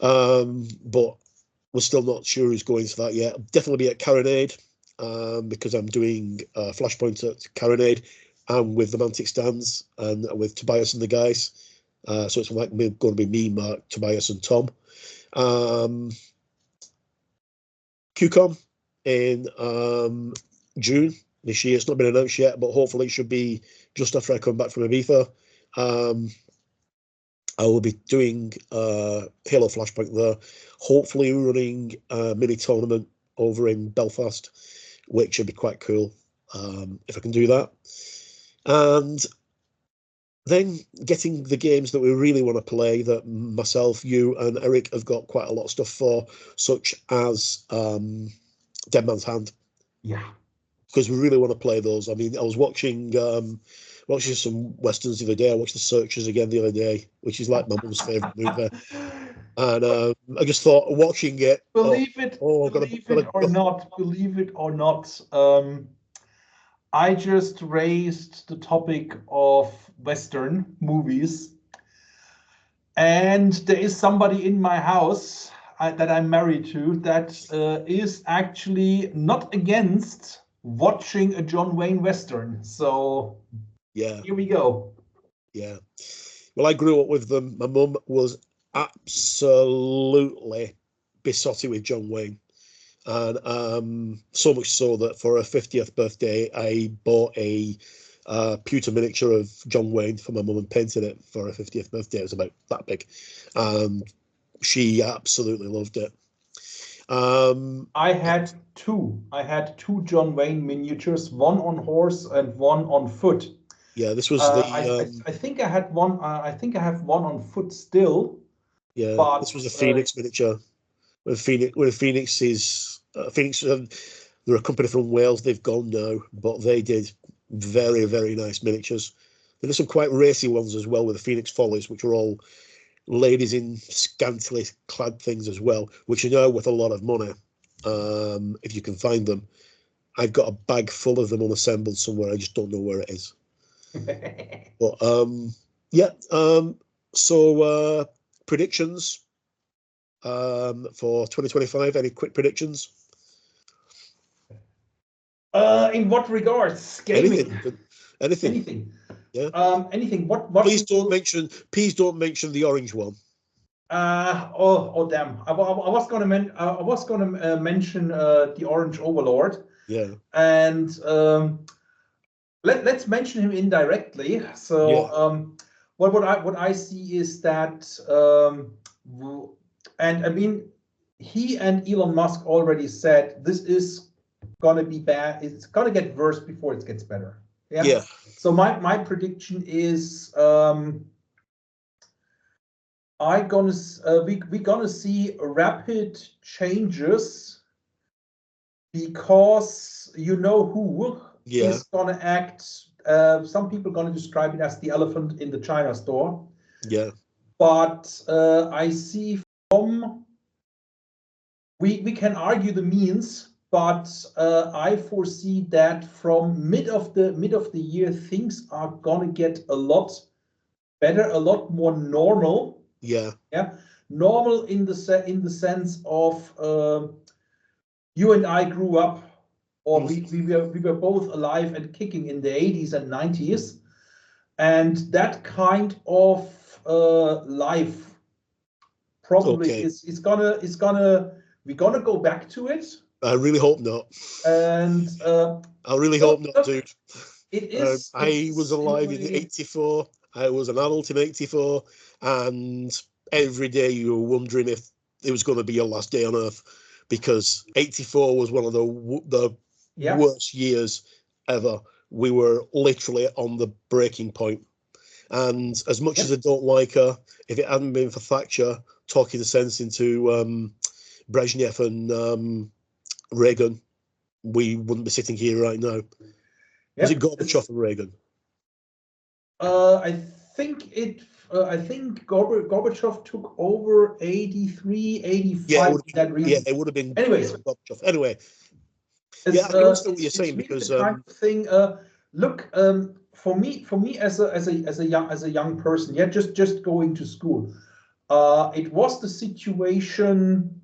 But we're still not sure who's going to that yet. I'll definitely be at Carronade, because I'm doing Flashpoint at Carronade and with the Mantic stands and with Tobias and the guys. So it's like going to be me, Mark, Tobias, and Tom. QCOM in June this year. It's not been announced yet, but hopefully it should be just after I come back from Ibiza. I will be doing Halo Flashpoint there, hopefully running a mini tournament over in Belfast, which should be quite cool if I can do that. And then getting the games that we really want to play, that myself, you, and Eric have got quite a lot of stuff for, such as Dead Man's Hand. Yeah. Because we really want to play those. I mean, I was watching some westerns the other day. I watched The Searchers again the other day, which is like my mum's favourite movie. And I just thought, watching it... Believe it or not, I just raised the topic of Western movies. And there is somebody in my house that I'm married to that is actually not against watching a John Wayne Western. So yeah, here we go. Yeah. Well, I grew up with them. My mum was absolutely besotted with John Wayne. And so much so that for her 50th birthday, I bought a pewter miniature of John Wayne for my mum and painted it for her 50th birthday. It was about that big. She absolutely loved it. I had two John Wayne miniatures, one on horse and one on foot. Yeah, this was I think I had one. I think I have one on foot still. Yeah, but, this was a Phoenix miniature. Phoenix is Phoenix. They're a company from Wales. They've gone now, but they did very, very nice miniatures. There are some quite racy ones as well with the Phoenix Follies, which are all ladies in scantily clad things as well, which are now worth a lot of money if you can find them. I've got a bag full of them unassembled somewhere. I just don't know where it is. But yeah. So predictions for 2025. Any quick predictions? In what regards? Gaming. Anything. Yeah. Anything. What? Please don't mention the orange one. Oh damn! I was going to mention the Orange Overlord. Yeah. And let's mention him indirectly. So what I see is that, and I mean, he and Elon Musk already said this is going to be bad. It's going to get worse before it gets better. Yeah. So my prediction is we're gonna see rapid changes, because you know who is gonna act. Some people are gonna describe it as the elephant in the China store. Yeah. But I see from we can argue the means, but I foresee that from mid of the year things are gonna get a lot better, a lot more normal. Yeah. Normal in the sense of you and I grew up, or we were both alive and kicking in the 80s and 90s, and that kind of life probably we're gonna go back to it. I really hope not. And I really hope not, dude. I was alive in really... '84. I was an adult in '84, and every day you were wondering if it was going to be your last day on Earth, because '84 was one of the worst years ever. We were literally on the breaking point. And as much as I don't like her, if it hadn't been for Thatcher talking sense into Brezhnev and Reagan, we wouldn't be sitting here right now. Was it Gorbachev and Reagan? I think it I think Gorbachev took over 83, 85. Yeah, it would have been. Anyways, Gorbachev. Anyway, I can understand what you're saying, really because the kind of thing. Look, for me as a young person, yeah, just going to school, it was the situation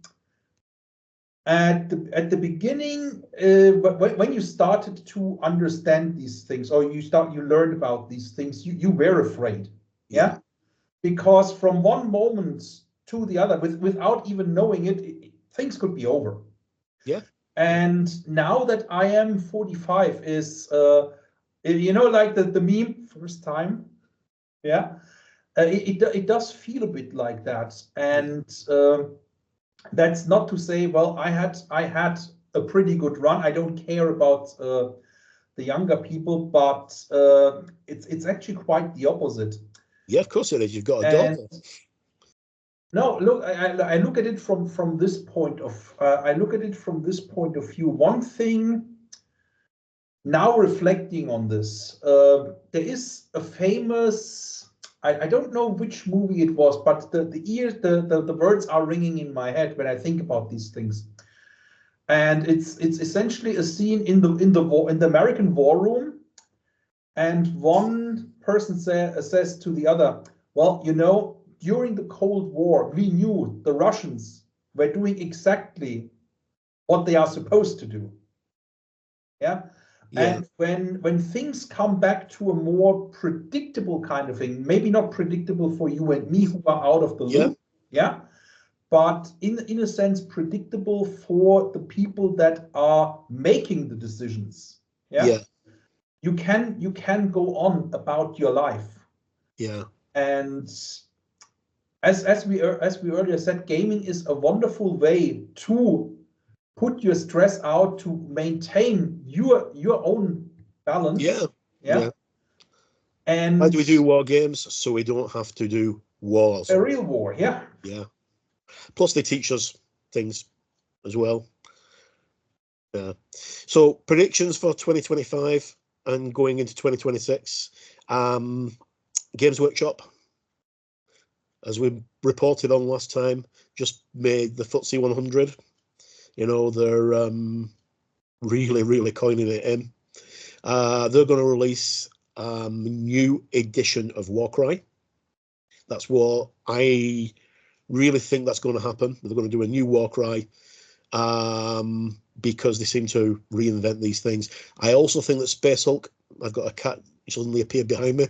at the beginning, when you started to understand these things, or you learned about these things, you were afraid, yeah, because from one moment to the other, without even knowing it, things could be over. Yeah. And now that I am 45, is like the meme, first time, yeah, it does feel a bit like that. And that's not to say, well, I had a pretty good run. I don't care about the younger people, but it's actually quite the opposite. Yeah, of course it is. You've got a daughter. No, look, I look at it from this point of view. One thing, now reflecting on this, there is a famous, I don't know which movie it was, but the words are ringing in my head when I think about these things. And it's essentially a scene in the American war room, and one person says to the other, well, during the Cold War, we knew the Russians were doing exactly what they are supposed to do. Yeah. And when things come back to a more predictable kind of thing, maybe not predictable for you and me who are out of the loop, yeah, but in a sense predictable for the people that are making the decisions, yeah. You can go on about your life. Yeah. And as we earlier said, gaming is a wonderful way to put your stress out, to maintain your own balance. Yeah. And why do we do war games? So we don't have to do wars. A real war, yeah. Yeah. Plus they teach us things as well. Yeah. So predictions for 2025 and going into 2026. Games Workshop, as we reported on last time, just made the FTSE 100. They're really, really coining it in. They're going to release a new edition of Warcry. That's what I really think that's going to happen. They're going to do a new Warcry because they seem to reinvent these things. I also think that Space Hulk, I've got a cat suddenly appeared behind me.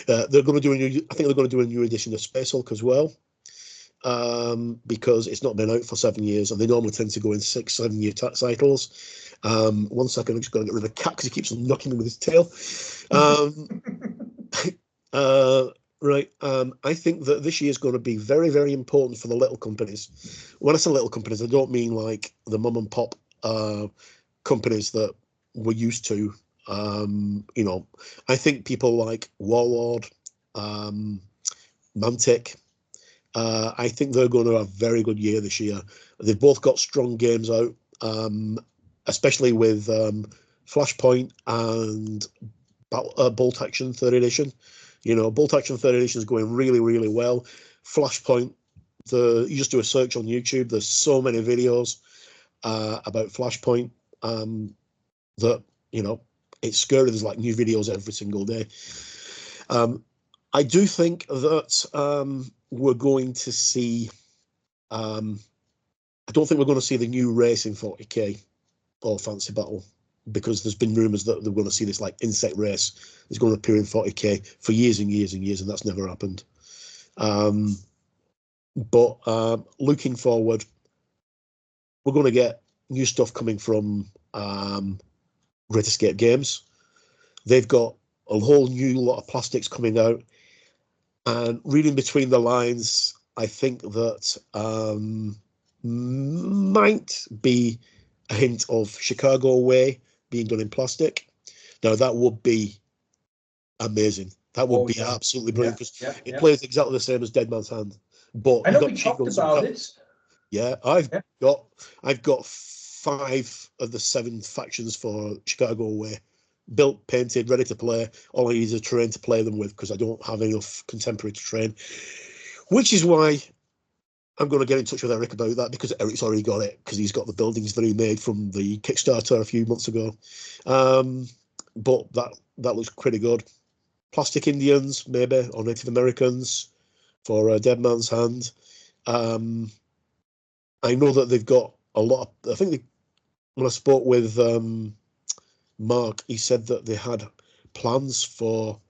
They're going to do I think they're going to do a new edition of Space Hulk as well. Because it's not been out for 7 years, and they normally tend to go in 6-7 year cycles. 1 second, I'm just going to get rid of the cat because he keeps on knocking me with his tail. Right. I think that this year is going to be very, very important for the little companies. When I say little companies, I don't mean like the mum and pop companies that we're used to. I think people like Warlord, Mantic, I think they're going to have a very good year this year. They've both got strong games out, especially with Flashpoint and Bolt Action 3rd Edition. Bolt Action 3rd Edition is going really, really well. Flashpoint, you just do a search on YouTube. There's so many videos about Flashpoint that, it's scary. There's like new videos every single day. I do think that we're going to see, I don't think we're going to see the new race in 40k or Fantasy Battle, because there's been rumours that they're going to see this like insect race is going to appear in 40k for years and years and years, and that's never happened. But looking forward, we're going to get new stuff coming from Great Escape Games. They've got a whole new lot of plastics coming out, and reading between the lines, I think that might be a hint of Chicago Way being done in plastic. Now, that would be amazing. That would be absolutely brilliant, because it plays exactly the same as Dead Man's Hand. But I know we talked about it. Yeah, I've got 5 of the 7 factions for Chicago Way built, painted, ready to play. All I need is a terrain to play them with because I don't have enough contemporary to train. Which is why I'm going to get in touch with Eric about that, because Eric's already got it, because he's got the buildings that he made from the Kickstarter a few months ago. But that looks pretty good. Plastic Indians, maybe, or Native Americans for a Dead Man's Hand. I know that they've got a lot of, I think when I spoke with Mark, he said that they had plans for,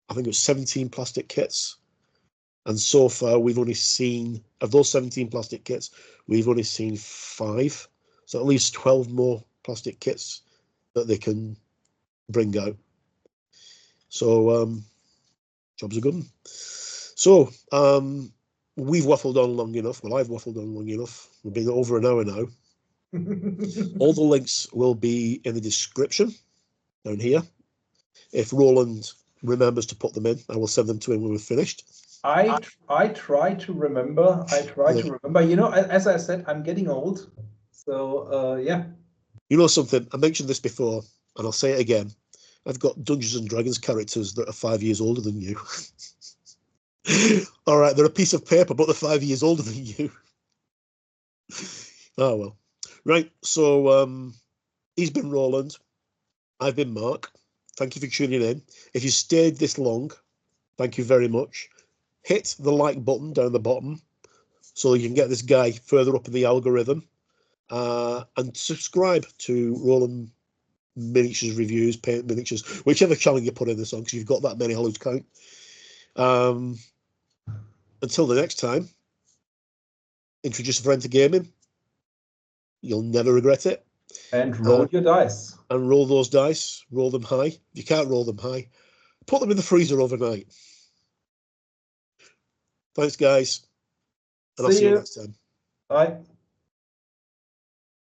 I think it was 17 plastic kits. And so far, we've only seen, of those 17 plastic kits, we've only seen 5. So at least 12 more plastic kits that they can bring out. So, job's a good one. So, we've waffled on long enough. Well, I've waffled on long enough. We've been over an hour now. All the links will be in the description down here. If Roland remembers to put them in, I will send them to him when we're finished. I try to remember. You know, as I said, I'm getting old. So, yeah. You know something? I mentioned this before, and I'll say it again. I've got Dungeons and Dragons characters that are 5 years older than you. All right, they're a piece of paper, but they're 5 years older than you. Oh, well. Right, so he's been Roland. I've been Mark. Thank you for tuning in. If you stayed this long, thank you very much. Hit the like button down the bottom so you can get this guy further up in the algorithm. And subscribe to Roland Miniatures Reviews, Paint Miniatures, whichever channel you put in this on, because you've got that many, I'll lose count. Until the next time, introduce a friend to gaming. You'll never regret it. And roll your dice. And roll those dice. Roll them high. If you can't roll them high, put them in the freezer overnight. Thanks, guys. And I'll see you next time. Bye.